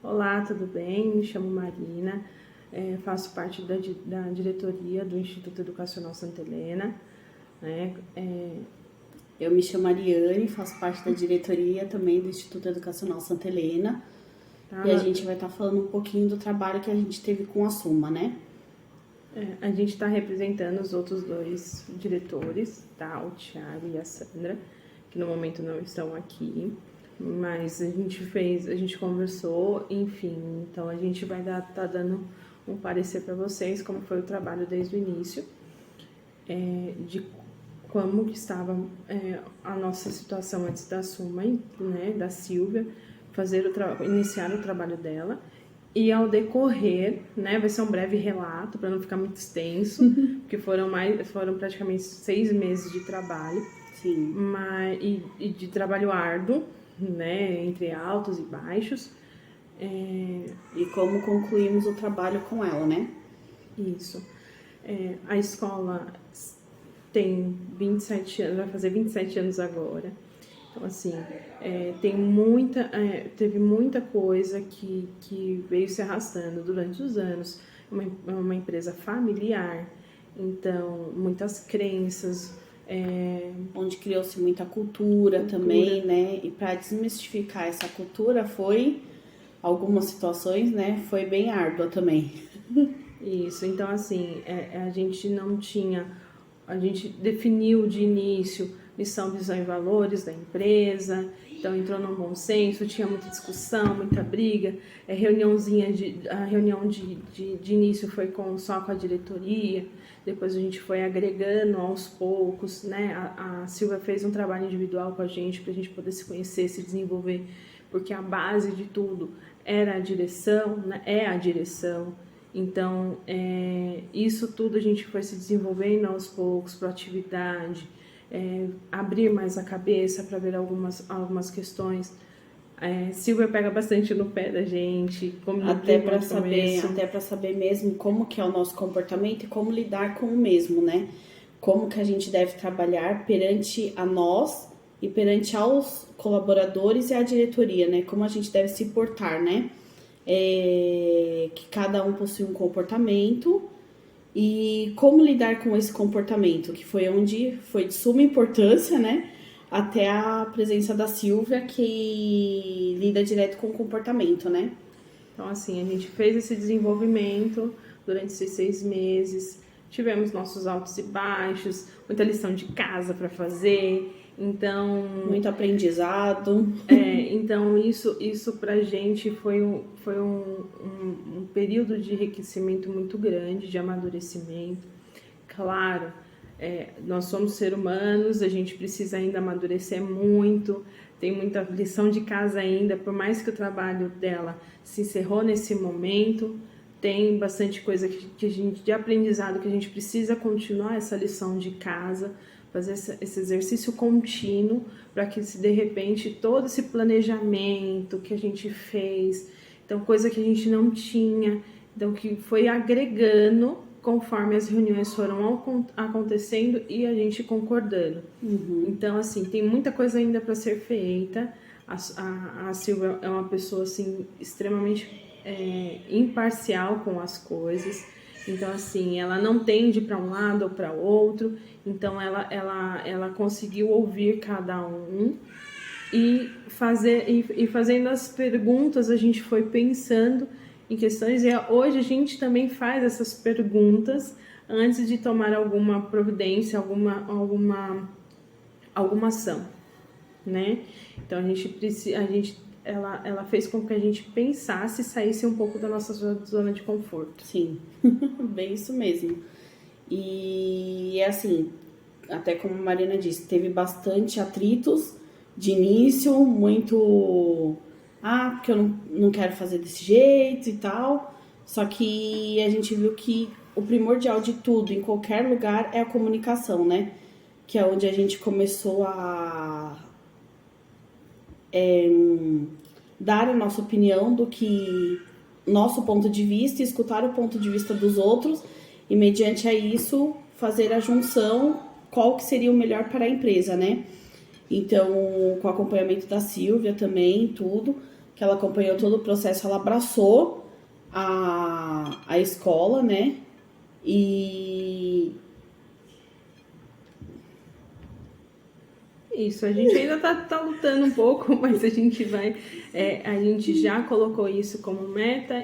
Olá, tudo bem? Me chamo Marina, faço parte da diretoria do Instituto Educacional Santa Helena, né? Eu me chamo Ariane, faço parte da diretoria também do Instituto Educacional Santa Helena. E a gente vai estar falando um pouquinho do trabalho que a gente teve com a Suma, né? A gente está representando os outros dois diretores, tá? O Thiago e a Sandra, que no momento não estão aqui, mas a gente conversou, enfim, então a gente vai tá dando um parecer para vocês como foi o trabalho desde o início, de como que estava a nossa situação antes da Suma, né, da Silvia, iniciar o trabalho dela. E ao decorrer, né, vai ser um breve relato para não ficar muito extenso, porque foram praticamente 6 meses de trabalho. Sim. E de trabalho árduo, né, entre altos e baixos. E como concluímos o trabalho com ela, né? Isso. A escola tem 27 anos, vai fazer 27 anos agora. Então, assim, teve muita coisa que veio se arrastando durante os anos. É uma empresa familiar, então, muitas crenças. Onde criou-se muita cultura também, né? E para desmistificar essa cultura algumas situações, né? Foi bem árdua também. Isso, então, assim, a gente não tinha. A gente definiu de início missão, visão e valores da empresa, então entrou num bom senso, tinha muita discussão, muita briga, a reunião de início foi só com a diretoria, depois a gente foi agregando aos poucos, né? A Silvia fez um trabalho individual com a gente para a gente poder se conhecer, se desenvolver, porque a base de tudo era a direção, né? É a direção. Então, isso tudo a gente foi se desenvolvendo aos poucos, proatividade, abrir mais a cabeça para ver algumas questões. Silvia pega bastante no pé da gente, como até para saber mesmo como que é o nosso comportamento e como lidar com o mesmo, né? Como que a gente deve trabalhar perante a nós e perante aos colaboradores e à diretoria, né? Como a gente deve se portar, né? Que cada um possui um comportamento e como lidar com esse comportamento, que foi onde foi de suma importância, né? Até a presença da Silvia, que lida direto com o comportamento, né? Então, assim, a gente fez esse desenvolvimento durante esses 6 meses, tivemos nossos altos e baixos, muita lição de casa para fazer, então... Muito aprendizado. Então, isso pra gente foi um período de enriquecimento muito grande, de amadurecimento. Claro, nós somos seres humanos, a gente precisa ainda amadurecer muito, tem muita lição de casa ainda, por mais que o trabalho dela se encerrou nesse momento, tem bastante coisa de aprendizado que a gente precisa continuar essa lição de casa, fazer esse exercício contínuo, para que se de repente todo esse planejamento que a gente fez, então coisa que a gente não tinha, então que foi agregando conforme as reuniões foram acontecendo e a gente concordando. Então, assim, tem muita coisa ainda para ser feita. A Silvia é uma pessoa, assim, extremamente imparcial com as coisas. Então, assim, ela não tende para um lado ou para outro. Então, ela conseguiu ouvir cada um e fazendo as perguntas, a gente foi pensando em questões, e hoje a gente também faz essas perguntas antes de tomar alguma providência, alguma ação, né? Então ela fez com que a gente pensasse e saísse um pouco da nossa zona de conforto. Sim, bem isso mesmo. E assim, até como a Marina disse, teve bastante atritos de início, muito... porque eu não quero fazer desse jeito e tal. Só que a gente viu que o primordial de tudo, em qualquer lugar, é a comunicação, né? Que é onde a gente começou a dar a nossa opinião do que... nosso ponto de vista, escutar o ponto de vista dos outros e, mediante a isso, fazer a junção, qual que seria o melhor para a empresa, né? Então, com o acompanhamento da Silvia também, tudo, que ela acompanhou todo o processo, ela abraçou a escola, né? E isso, a gente ainda tá lutando um pouco, mas a gente vai. A gente já colocou isso como meta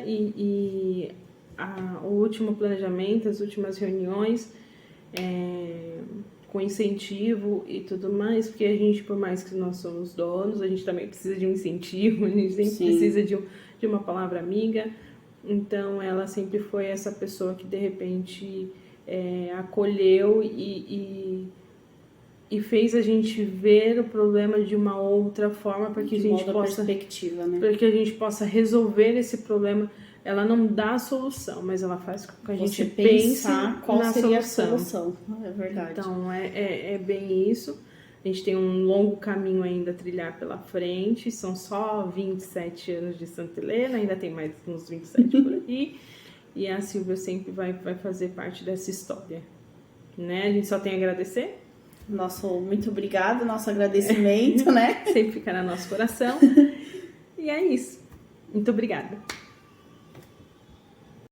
o último planejamento, as últimas reuniões, com incentivo e tudo mais, porque a gente, por mais que nós somos donos, a gente também precisa de um incentivo, a gente sempre Sim. precisa de uma palavra amiga. Então, ela sempre foi essa pessoa que, de repente, acolheu e fez a gente ver o problema de uma outra forma para que a gente possa, perspectiva, né? para que a gente possa resolver esse problema. Ela não dá a solução, mas ela faz com que a gente pense qual na seria solução. a solução. É verdade. Então, é bem isso. A gente tem um longo caminho ainda a trilhar pela frente. São só 27 anos de Santa Helena, ainda tem mais uns 27 por aí. E a Silvia sempre vai fazer parte dessa história. Né? A gente só tem a agradecer. Muito obrigada, nosso agradecimento, né? Sempre fica no nosso coração. E é isso. Muito obrigada.